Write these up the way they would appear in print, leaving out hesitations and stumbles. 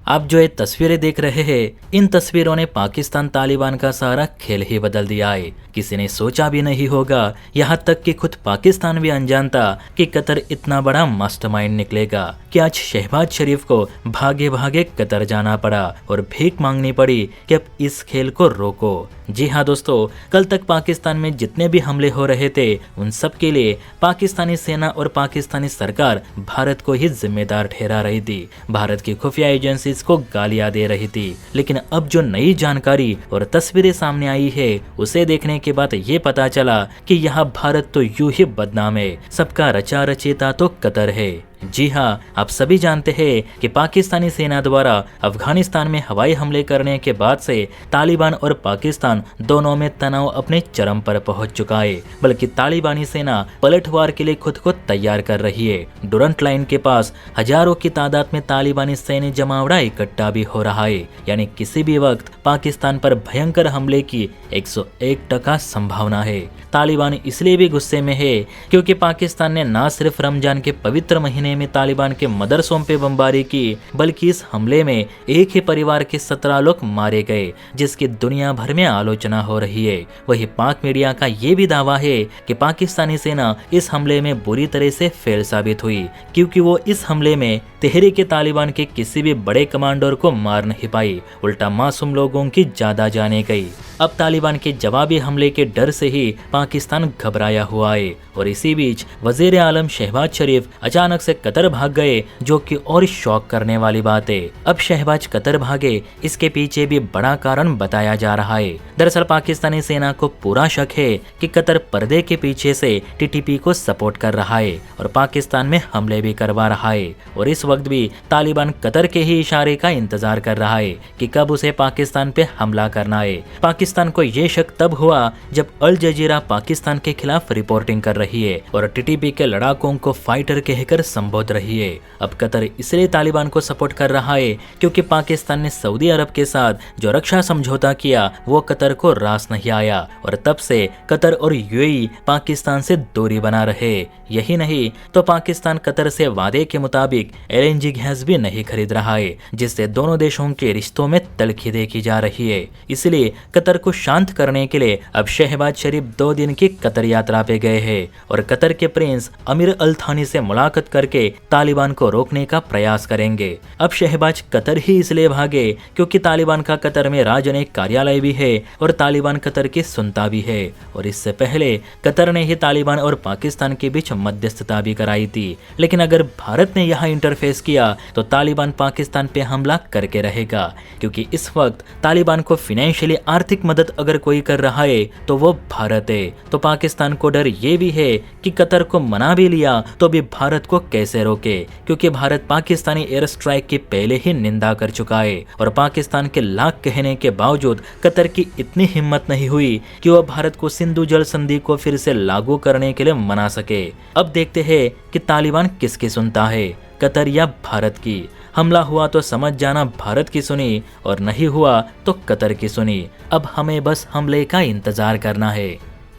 आप जो ये तस्वीरें देख रहे हैं, इन तस्वीरों ने पाकिस्तान तालिबान का सारा खेल ही बदल दिया है। किसी ने सोचा भी नहीं होगा, यहाँ तक कि खुद पाकिस्तान भी अनजान था कि कतर इतना बड़ा मास्टरमाइंड निकलेगा कि आज शहबाज शरीफ को भागे भागे कतर जाना पड़ा और भीख मांगनी पड़ी कि अब इस खेल को रोको। जी हाँ दोस्तों, कल तक पाकिस्तान में जितने भी हमले हो रहे थे उन सब के लिए पाकिस्तानी सेना और पाकिस्तानी सरकार भारत को ही जिम्मेदार ठहरा रही थी। भारत की खुफिया एजेंसीज को गालियां दे रही थी। लेकिन अब जो नई जानकारी और तस्वीरें सामने आई है, उसे देखने के बाद ये पता चला कि यहाँ भारत तो यूं ही बदनाम है, सबका रचा रचेता तो कतर है। जी हाँ, आप सभी जानते हैं कि पाकिस्तानी सेना द्वारा अफगानिस्तान में हवाई हमले करने के बाद से तालिबान और पाकिस्तान दोनों में तनाव अपने चरम पर पहुंच चुका है। बल्कि तालिबानी सेना पलटवार के लिए खुद को तैयार कर रही है। डुरंट लाइन के पास हजारों की तादाद में तालिबानी सैन्य जमावड़ा इकट्ठा भी हो रहा है। यानी किसी भी वक्त पाकिस्तान पर भयंकर हमले की 101% संभावना है। तालिबान इसलिए भी गुस्से में है क्योंकि पाकिस्तान ने न सिर्फ रमजान के पवित्र महीने में तालिबान के मदरसों पे बमबारी की, बल्कि इस हमले में एक ही परिवार के 17 लोग मारे गए, जिसकी दुनिया भर में आलोचना हो रही है। वही पाक मीडिया का ये भी दावा है कि पाकिस्तानी सेना इस हमले में बुरी तरह से फेल साबित हुई, क्योंकि वो इस हमले में तहरीक तालिबान के किसी भी बड़े कमांडर को मार नहीं पाई, उल्टा मासूम लोगों की ज्यादा जाने गई। अब तालिबान के जवाबी हमले के डर से ही पाकिस्तान घबराया हुआ है। और इसी बीच वजीर आलम शहबाज शरीफ अचानक से कतर भाग गए, जो कि और शॉक करने वाली बात है। अब शहबाज कतर भागे, इसके पीछे भी बड़ा कारण बताया जा रहा है। दरअसल पाकिस्तानी सेना को पूरा शक है कि कतर पर्दे के पीछे से टीटीपी को सपोर्ट कर रहा है और पाकिस्तान में हमले भी करवा रहा है। और इस वक्त भी तालिबान कतर के ही इशारे का इंतजार कर रहा है कि कब उसे पाकिस्तान पे हमला करना है। पाकिस्तान को ये शक तब हुआ जब अल जजीरा पाकिस्तान के खिलाफ रिपोर्टिंग कर रही है और टीटीपी के लड़ाकों को फाइटर कहकर संबोध रही है। अब कतर इसलिए तालिबान को सपोर्ट कर रहा है क्योंकि पाकिस्तान ने सऊदी अरब के साथ जो रक्षा समझौता किया वो कतर को रास नहीं आया और तब से कतर और यूएई पाकिस्तान से दूरी बना रहे। यही नहीं तो पाकिस्तान कतर से वादे के मुताबिक एलएनजी गैस भी नहीं खरीद रहा है, जिससे दोनों देशों के रिश्तों में तलखी देखी जा रही है। इसलिए कतर को शांत करने के लिए अब शहबाज शरीफ 2 दिन की कतर यात्रा पे गए हैं और कतर के प्रिंस अमीर अल थानी से मुलाकात करके तालिबान को रोकने का प्रयास करेंगे। अब शहबाज कतर ही इसलिए भागे क्योंकि तालिबान का कतर में राजनयिक कार्यालय भी है और तालिबान कतर की सुनता भी है। और इससे पहले कतर ने ही तालिबान और पाकिस्तान के बीच मध्यस्थता भी कराई थी। लेकिन अगर भारत ने यहाँ इंटरफेस किया तो तालिबान पाकिस्तान पे हमला करके रहेगा, क्योंकि इस वक्त तालिबान को फाइनेंशियली आर्थिक मदद अगर कोई कर रहा है तो वो भारत है। तो पाकिस्तान को डर ये भी है कि कतर को मना भी लिया तो भी भारत को कैसे रोके, क्योंकि भारत पाकिस्तानी एयर स्ट्राइक की पहले ही निंदा कर चुका है और पाकिस्तान के लाख कहने के बावजूद कतर की इतनी हिम्मत नहीं हुई कि वह भारत को सिंधु जल संधि को फिर से लागू करने के लिए मना सके। अब देखते हैं कि तालिबान किसकी सुनता है, कतर या भारत की। हमला हुआ तो समझ जाना भारत की सुनी और नहीं हुआ तो कतर की सुनी। अब हमें बस हमले का इंतजार करना है।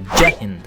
जय हिंद।